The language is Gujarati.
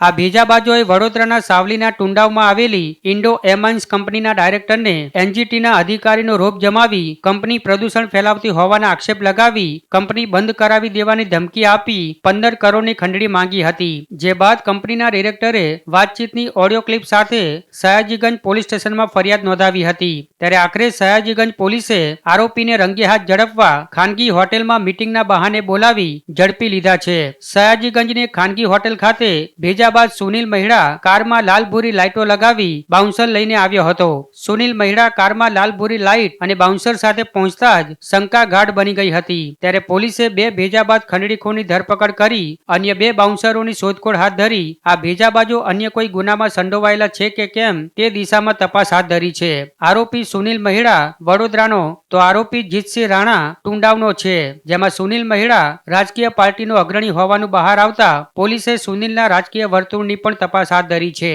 આ ભેજાબાજોએ વડોદરાના સાવલીના ટુંડાવમાં આવેલી ઇન્ડો એમાઇન્સ કંપનીના ડાયરેક્ટરને એનજીટીના અધિકારીનો રોપ જમાવી કંપની પ્રદૂષણ ફેલાવતી હોવાના આક્ષેપ લગાવી કંપની બંધ કરાવી દેવાની ધમકી આપી 15 કરોડની ખંડણી માંગી હતી। જે બાદ કંપનીના ડિરેક્ટરે વાતચીતની ઓડિયો ક્લિપ સાથે સયાજીગંજ પોલીસ સ્ટેશનમાં ફરિયાદ નોંધાવી હતી। ત્યારે આખરે સયાજીગંજ પોલીસે આરોપીને રંગે હાથ ઝડપવા ખાનગી હોટેલમાં મીટિંગના બહાને બોલાવી ઝડપી લીધા છે। સયાજીગંજની ખાનગી હોટેલ ખાતે ભેજાબાદ સુનિલ મહિડા કારમાં લાલ ભૂરી લાઇટો લગાવી બાઉન્સર લઈને આવ્યો હતો। સુનિલ મહિડા કારમાં લાલ ભૂરી લાઇટ અને બાઉન્સર સાથે પહોંચતા જ શંકા ગાઢ બની ગઈ હતી। ત્યારે પોલીસે 2 ભેજાબાદ ખંડણીખોરની ધરપકડ કરી અન્ય 2 બાઉન્સરોની શોધખોળ હાથ ધરી આ ભેજાબાજો અન્ય કોઈ ગુનામાં સંડોવાયેલા છે કે કેમ તે દિશામાં તપાસ હાથ ધરી છે। આરોપી સુનિલ મહિડા વડોદરાનો તો આરોપી જીતસિંહ રાણા ટુંડાવનો છે। જેમાં સુનિલ મહિડા રાજકીય પાર્ટીનો અગ્રણી હોવાનું બહાર આવતા પોલીસે સુનિલના રાજકીય વર્તુળની પણ તપાસ હાથ ધરી છે।